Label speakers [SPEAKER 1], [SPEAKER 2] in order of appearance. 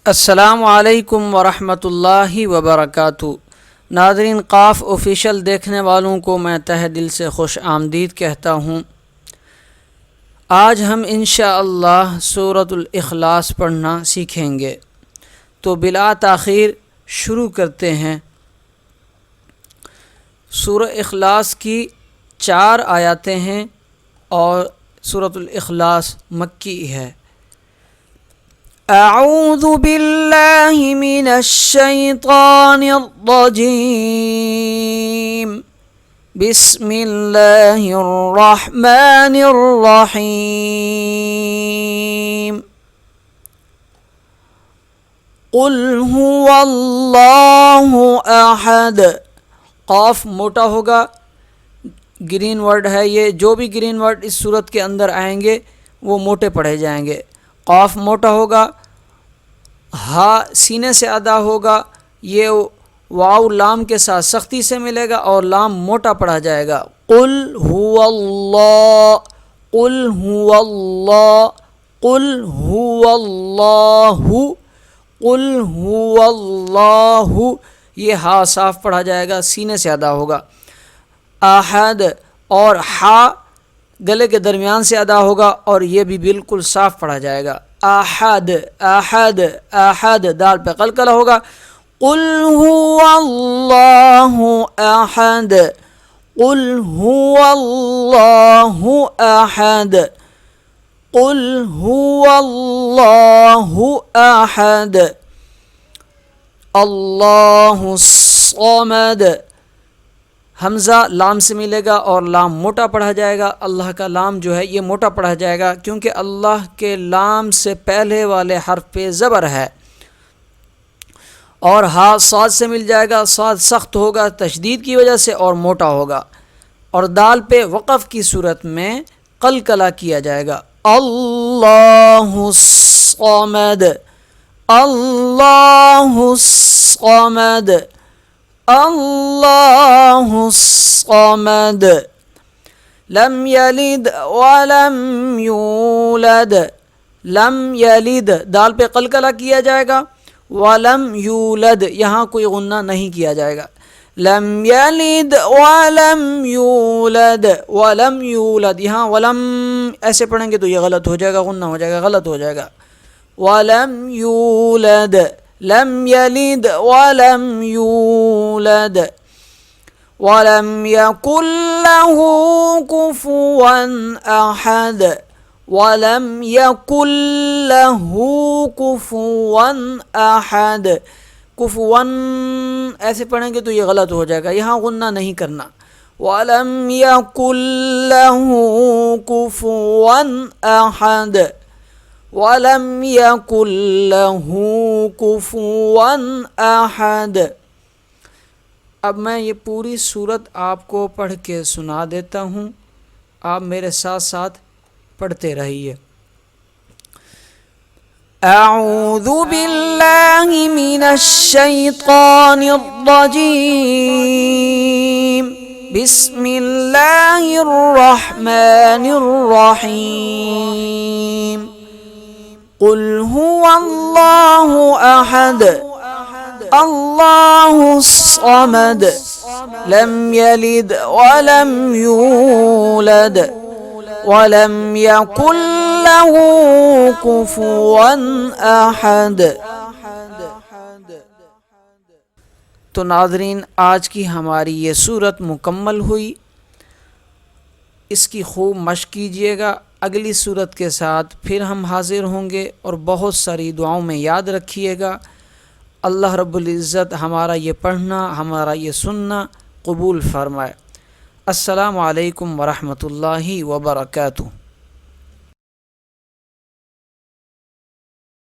[SPEAKER 1] السلام علیکم ورحمۃ اللہ وبرکاتہ۔ ناظرین، قاف آفیشیل دیکھنے والوں کو میں تہہ دل سے خوش آمدید کہتا ہوں۔ آج ہم انشاءاللہ سورۃ الاخلاص پڑھنا سیکھیں گے، تو بلا تاخیر شروع کرتے ہیں۔ سورہ اخلاص کی 4 آیاتیں ہیں اور سورۃ الاخلاص مکی ہے۔ اعوذ باللہ من الشیطان الرجیم، بسم اللہ الرحمن الرحیم۔ قل هو اللہ احد، قاف موٹا ہوگا، گرین ورڈ ہے یہ، جو بھی گرین ورڈ اس صورت کے اندر آئیں گے وہ موٹے پڑھے جائیں گے۔ قاف موٹا ہوگا، ہا سینے سے ادا ہوگا، یہ واو لام کے ساتھ سختی سے ملے گا اور لام موٹا پڑھا جائے گا۔ قل هو اللہ، قل هو اللہ، قل هو اللہ، قل هو اللہ، یہ ہا صاف پڑھا جائے گا، سینے سے ادا ہوگا۔ احد اور ہا گلے کے درمیان سے ادا ہوگا اور یہ بھی بالکل صاف پڑھا جائے گا۔ احد احد احد، دال پہ قلقلہ ہوگا۔ قل هو اللہ احد، قل هو اللہ احد، قل هو اللہ احد، اللہ الصمد، حمزہ لام سے ملے گا اور لام موٹا پڑھا جائے گا۔ اللہ کا لام جو ہے یہ موٹا پڑھا جائے گا کیونکہ اللہ کے لام سے پہلے والے حرف پہ زبر ہے، اور ہا صاد سے مل جائے گا، صاد سخت ہوگا تشدید کی وجہ سے اور موٹا ہوگا، اور دال پہ وقف کی صورت میں قلقلہ کیا جائے گا۔ اللہ الصمد، اللہ الصمد، اللہ الصمد، لم یلد ولم یولد، لم یلد دال پہ قلقلہ کیا جائے گا، ولم یولد یہاں کوئی غنہ نہیں کیا جائے گا۔ لم یلد ولم یولد، ولم یولد، یہاں ولم ایسے پڑھیں گے تو یہ غلط ہو جائے گا، غنہ ہو جائے گا، غلط ہو جائے گا۔ ولم یولد، لم یلد ولم یولد، ولم یکن لہ کفوا احد، ولم یکن لہ کفوا احد، کفوا ایسے پڑھیں گے تو یہ غلط ہو جائے گا، یہاں غنہ نہیں کرنا۔ ولم یکن لہ کفوا احد، وَلَمْ يَكُنْ لَهُ كُفُوًا أَحَدٌ۔ اب میں یہ پوری سورت آپ کو پڑھ کے سنا دیتا ہوں، آپ میرے ساتھ ساتھ پڑھتے رہیے۔ اعوذ باللہ من الشیطان الرجیم، بسم اللہ الرحمن الرحیم۔ قل هو اللہ احد، اللہ الصمد، لم یلد ولم یولد، ولم یکن لہ کفوا احد۔ تو ناظرین، آج کی ہماری یہ سورت مکمل ہوئی، اس کی خوب مشق کیجیے گا۔ اگلی صورت کے ساتھ پھر ہم حاضر ہوں گے، اور بہت ساری دعاؤں میں یاد رکھیے گا۔ اللہ رب العزت ہمارا یہ پڑھنا، ہمارا یہ سننا قبول فرمائے۔ السلام علیکم ورحمۃ اللہ وبرکاتہ۔